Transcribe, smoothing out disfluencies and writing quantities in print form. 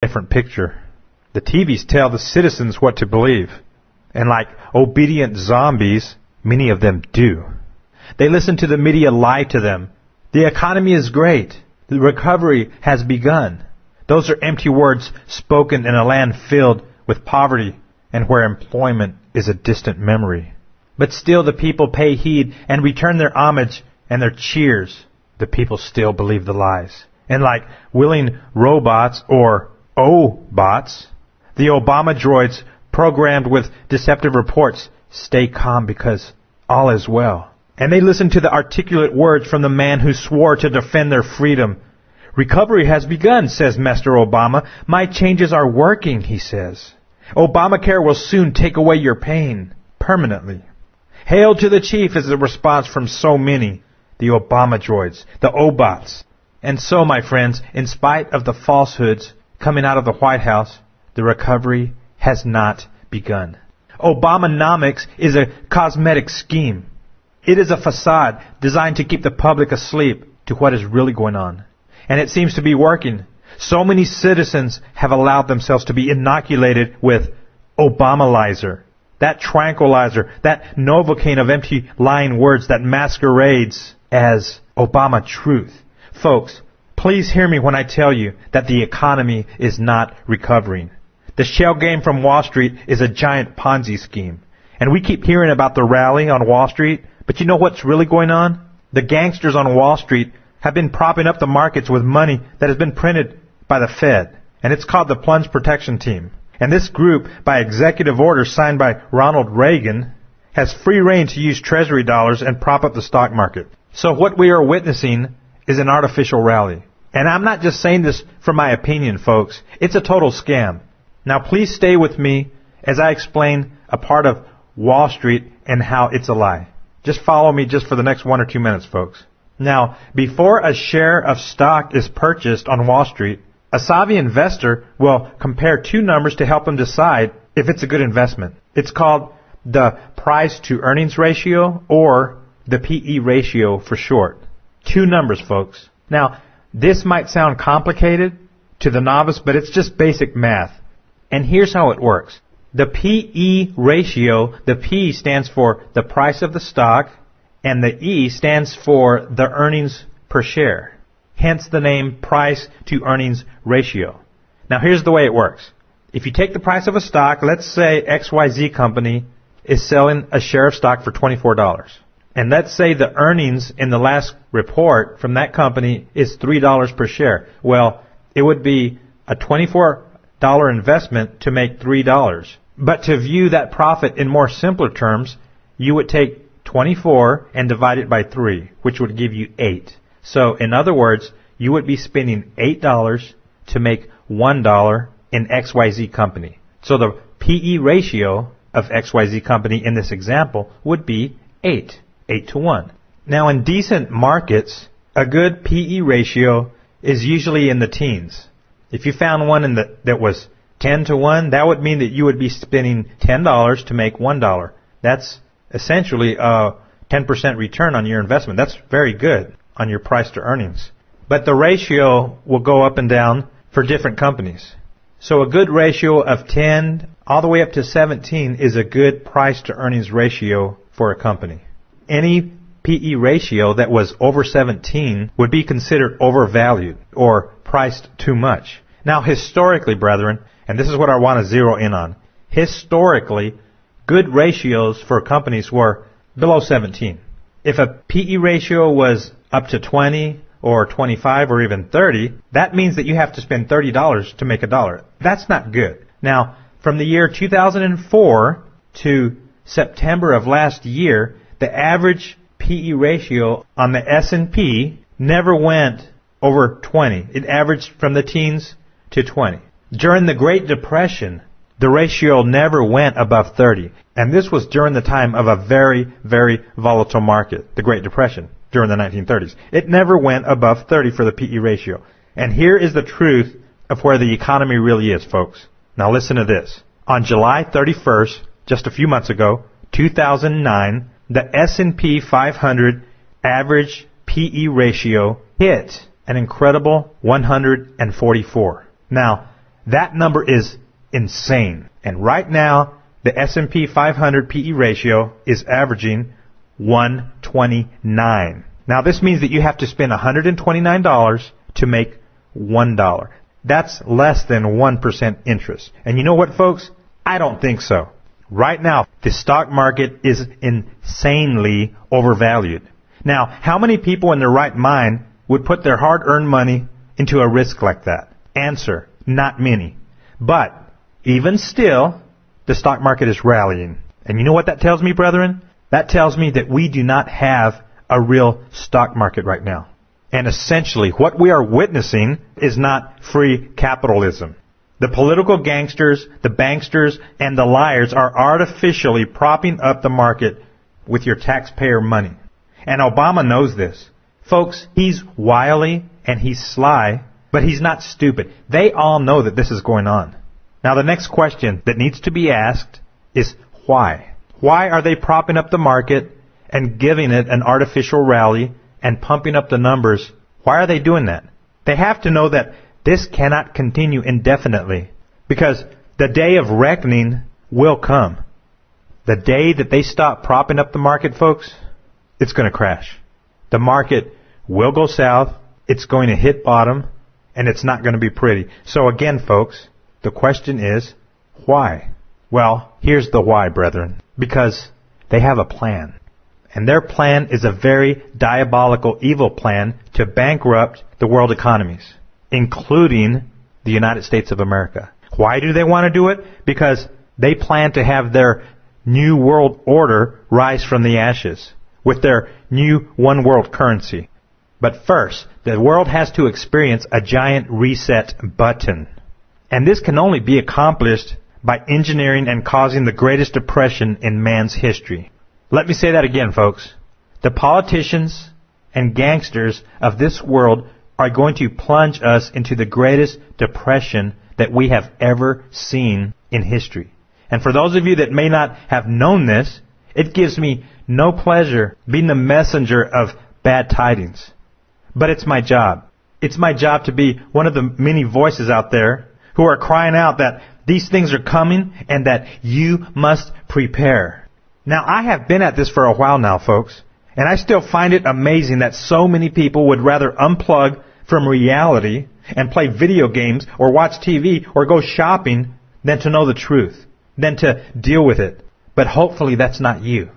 different picture. The TVs tell the citizens what to believe. And like obedient zombies, many of them do. They listen to the media lie to them. The economy is great. The recovery has begun. Those are empty words spoken in a land filled with poverty and where employment is a distant memory. But still the people pay heed and return their homage and their cheers. The people still believe the lies. And like willing robots or O-bots, the Obama droids programmed with deceptive reports stay calm because all is well. And they listen to the articulate words from the man who swore to defend their freedom. Recovery has begun, says Mr. Obama. My changes are working, he says. Obamacare will soon take away your pain permanently. Hail to the chief is the response from so many. The Obama droids, the O-bots. And so, my friends, in spite of the falsehoods coming out of the White House, the recovery has not begun. Obamanomics is a cosmetic scheme. It is a facade designed to keep the public asleep to what is really going on. And it seems to be working. So many citizens have allowed themselves to be inoculated with Obamalizer, that tranquilizer, that Novocaine of empty lying words that masquerades as Obama truth. Folks, please hear me when I tell you that the economy is not recovering. The shell game from Wall Street is a giant Ponzi scheme. And we keep hearing about the rally on Wall Street, but you know what's really going on? The gangsters on Wall Street have been propping up the markets with money that has been printed by the Fed. And it's called the Plunge Protection Team. And this group, by executive order signed by Ronald Reagan, has free rein to use Treasury dollars and prop up the stock market. So what we are witnessing is an artificial rally. And I'm not just saying this for my opinion, folks. It's a total scam. Now please stay with me as I explain a part of Wall Street and how it's a lie. Just follow me just for the next 1 or 2 minutes, folks. Now, before a share of stock is purchased on Wall Street, a savvy investor will compare two numbers to help him decide if it's a good investment. It's called the price-to-earnings ratio, or the PE ratio for short. Two numbers, folks. Now, this might sound complicated to the novice, but it's just basic math. And here's how it works. The PE ratio, the P stands for the price of the stock, and the E stands for the earnings per share. Hence the name price-to-earnings ratio. Now here's the way it works. If you take the price of a stock, let's say XYZ company is selling a share of stock for $24. And let's say the earnings in the last report from that company is $3 per share. Well, it would be a $24 investment to make $3. But to view that profit in more simpler terms, you would take 24 and divide it by 3, which would give you 8. So in other words, you would be spending $8 to make $1 in XYZ company. So the PE ratio of XYZ company in this example would be 8 to 1. Now in decent markets, a good PE ratio is usually in the teens. If you found one that was 10 to 1, that would mean that you would be spending $10 to make $1. That's essentially a 10% return on your investment. That's very good on your price to earnings. But the ratio will go up and down for different companies. So a good ratio of 10 all the way up to 17 is a good price to earnings ratio for a company. Any PE ratio that was over 17 would be considered overvalued or priced too much. Now historically, brethren, and this is what I want to zero in on, historically, good ratios for companies were below 17. If a PE ratio was up to 20 or 25 or even 30, that means that you have to spend $30 to make $1. That's not good. Now, from the year 2004 to September of last year, the average PE ratio on the S&P never went over 20. It averaged from the teens to 20. During the Great Depression, the ratio never went above 30. And this was during the time of a very, very volatile market, the Great Depression, during the 1930s. It never went above 30 for the PE ratio. And here is the truth of where the economy really is, folks. Now listen to this. On July 31st, just a few months ago, 2009, the S&P 500 average PE ratio hit an incredible 144. Now, That number is insane. And right now, the S&P 500 PE ratio is averaging 129. Now this means that you have to spend $129 to make $1. That's less than 1% interest. And you know what, folks? I don't think so. Right now, the stock market is insanely overvalued. Now, how many people in their right mind would put their hard-earned money into a risk like that? Answer, not many. But even still, the stock market is rallying. And you know what that tells me, brethren? That tells me that we do not have a real stock market right now. And essentially, what we are witnessing is not free capitalism. The political gangsters, the banksters, and the liars are artificially propping up the market with your taxpayer money. And Obama knows this. Folks, he's wily and he's sly, but he's not stupid. They all know that this is going on. Now the next question that needs to be asked is why? Why are they propping up the market and giving it an artificial rally and pumping up the numbers? Why are they doing that? They have to know that this cannot continue indefinitely, because the day of reckoning will come. The day that they stop propping up the market, folks, it's going to crash. The market will go south, it's going to hit bottom, and it's not going to be pretty. So again, folks, the question is, why? Well, here's the why, brethren. Because they have a plan. And their plan is a very diabolical, evil plan to bankrupt the world economies, including the United States of America. Why do they want to do it? Because they plan to have their new world order rise from the ashes with their new one world currency. But first, the world has to experience a giant reset button. And this can only be accomplished by engineering and causing the greatest depression in man's history. Let me say that again, folks. The politicians and gangsters of this world are going to plunge us into the greatest depression that we have ever seen in history. And for those of you that may not have known this, it gives me no pleasure being the messenger of bad tidings. But it's my job. It's my job to be one of the many voices out there who are crying out that these things are coming and that you must prepare. Now, I have been at this for a while now, folks, and I still find it amazing that so many people would rather unplug from reality and play video games or watch TV or go shopping than to know the truth, than to deal with it. But hopefully that's not you.